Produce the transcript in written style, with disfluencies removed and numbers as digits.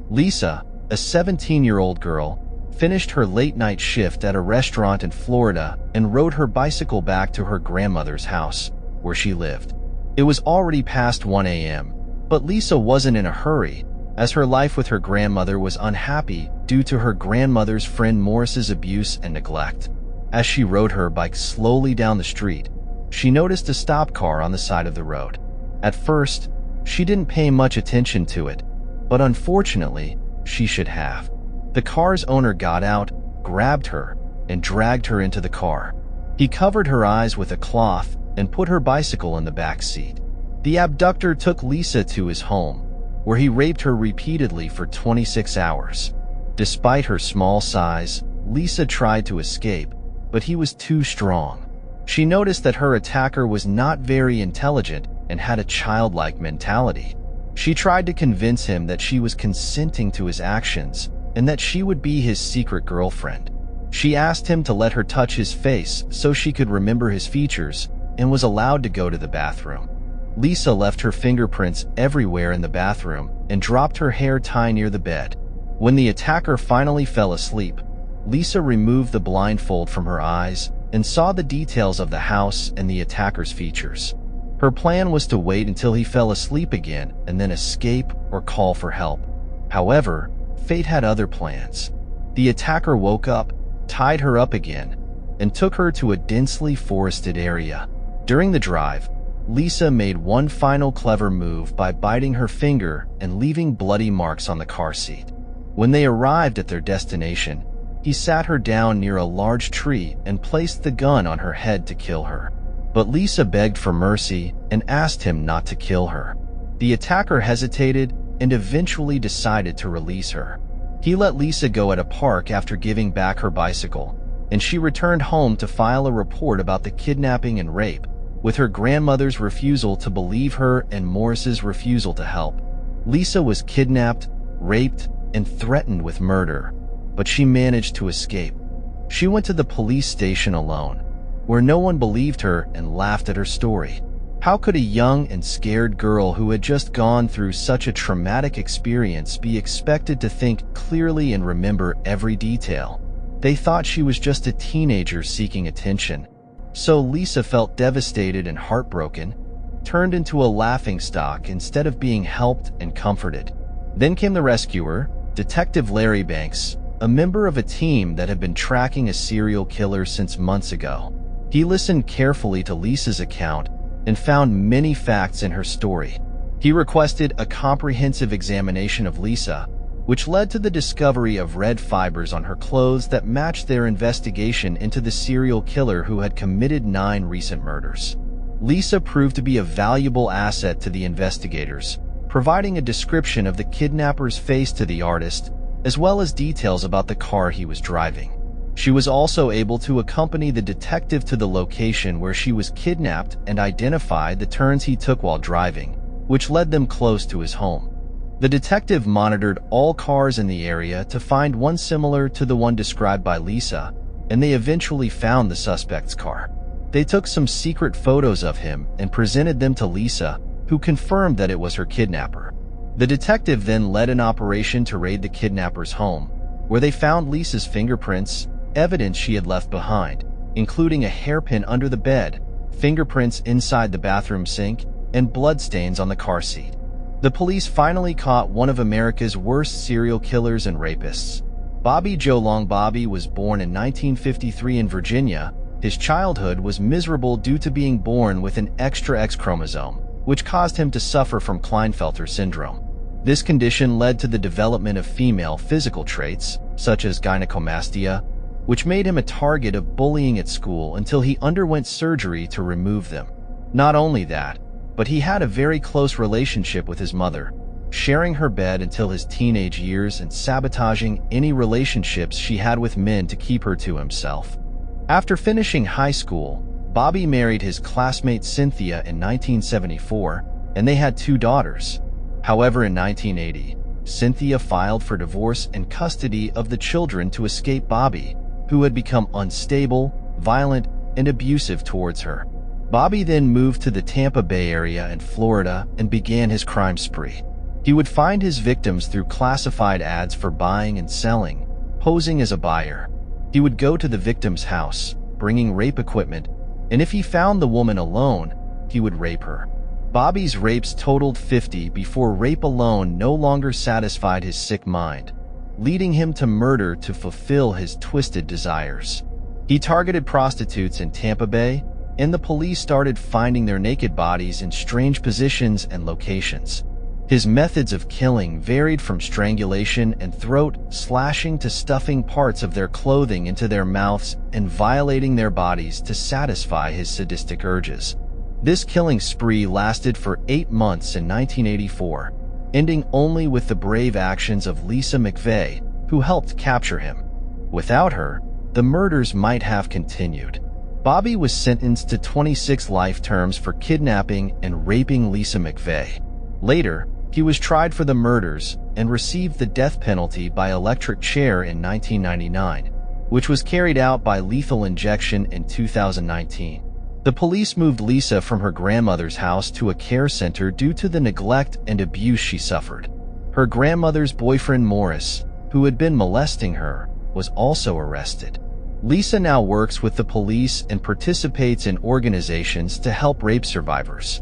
Lisa, a 17-year-old girl, finished her late-night shift at a restaurant in Florida and rode her bicycle back to her grandmother's house, where she lived. It was already past 1 a.m., but Lisa wasn't in a hurry, as her life with her grandmother was unhappy due to her grandmother's friend Morris's abuse and neglect. As she rode her bike slowly down the street, she noticed a stopped car on the side of the road. At first, she didn't pay much attention to it, but unfortunately, she should have. The car's owner got out, grabbed her, and dragged her into the car. He covered her eyes with a cloth and put her bicycle in the back seat. The abductor took Lisa to his home, where he raped her repeatedly for 26 hours. Despite her small size, Lisa tried to escape, but he was too strong. She noticed that her attacker was not very intelligent and had a childlike mentality. She tried to convince him that she was consenting to his actions and that she would be his secret girlfriend. She asked him to let her touch his face so she could remember his features and was allowed to go to the bathroom. Lisa left her fingerprints everywhere in the bathroom and dropped her hair tie near the bed. When the attacker finally fell asleep, Lisa removed the blindfold from her eyes and saw the details of the house and the attacker's features. Her plan was to wait until he fell asleep again and then escape or call for help. However, fate had other plans. The attacker woke up, tied her up again, and took her to a densely forested area. During the drive, Lisa made one final clever move by biting her finger and leaving bloody marks on the car seat. When they arrived at their destination, he sat her down near a large tree and placed the gun on her head to kill her. But Lisa begged for mercy and asked him not to kill her. The attacker hesitated and eventually decided to release her. He let Lisa go at a park after giving back her bicycle, and she returned home to file a report about the kidnapping and rape, with her grandmother's refusal to believe her and Morris's refusal to help. Lisa was kidnapped, raped, and threatened with murder, but she managed to escape. She went to the police station alone, where no one believed her and laughed at her story. How could a young and scared girl who had just gone through such a traumatic experience be expected to think clearly and remember every detail? They thought she was just a teenager seeking attention. So Lisa felt devastated and heartbroken, turned into a laughingstock instead of being helped and comforted. Then came the rescuer, Detective Larry Banks, a member of a team that had been tracking a serial killer since months ago. He listened carefully to Lisa's account and found many facts in her story. He requested a comprehensive examination of Lisa, which led to the discovery of red fibers on her clothes that matched their investigation into the serial killer who had committed 9 recent murders. Lisa proved to be a valuable asset to the investigators, providing a description of the kidnapper's face to the artist, as well as details about the car he was driving. She was also able to accompany the detective to the location where she was kidnapped and identify the turns he took while driving, which led them close to his home. The detective monitored all cars in the area to find one similar to the one described by Lisa, and they eventually found the suspect's car. They took some secret photos of him and presented them to Lisa, who confirmed that it was her kidnapper. The detective then led an operation to raid the kidnapper's home, where they found Lisa's fingerprints, evidence she had left behind, including a hairpin under the bed, fingerprints inside the bathroom sink, and bloodstains on the car seat. The police finally caught one of America's worst serial killers and rapists. Bobby Joe Long Bobby was born in 1953 in Virginia. His childhood was miserable due to being born with an extra X chromosome, which caused him to suffer from Klinefelter syndrome. This condition led to the development of female physical traits, such as gynecomastia, which made him a target of bullying at school until he underwent surgery to remove them. Not only that, but he had a very close relationship with his mother, sharing her bed until his teenage years and sabotaging any relationships she had with men to keep her to himself. After finishing high school, Bobby married his classmate Cynthia in 1974, and they had 2 daughters. However, in 1980, Cynthia filed for divorce and custody of the children to escape Bobby, who had become unstable, violent, and abusive towards her. Bobby then moved to the Tampa Bay area in Florida and began his crime spree. He would find his victims through classified ads for buying and selling, posing as a buyer. He would go to the victim's house, bringing rape equipment, and if he found the woman alone, he would rape her. Bobby's rapes totaled 50 before rape alone no longer satisfied his sick mind, leading him to murder to fulfill his twisted desires. He targeted prostitutes in Tampa Bay, and the police started finding their naked bodies in strange positions and locations. His methods of killing varied from strangulation and throat slashing to stuffing parts of their clothing into their mouths and violating their bodies to satisfy his sadistic urges. This killing spree lasted for 8 months in 1984, ending only with the brave actions of Lisa McVey, who helped capture him. Without her, the murders might have continued. Bobby was sentenced to 26 life terms for kidnapping and raping Lisa McVey. Later, he was tried for the murders and received the death penalty by electric chair in 1999, which was carried out by lethal injection in 2019. The police moved Lisa from her grandmother's house to a care center due to the neglect and abuse she suffered. Her grandmother's boyfriend Morris, who had been molesting her, was also arrested. Lisa now works with the police and participates in organizations to help rape survivors.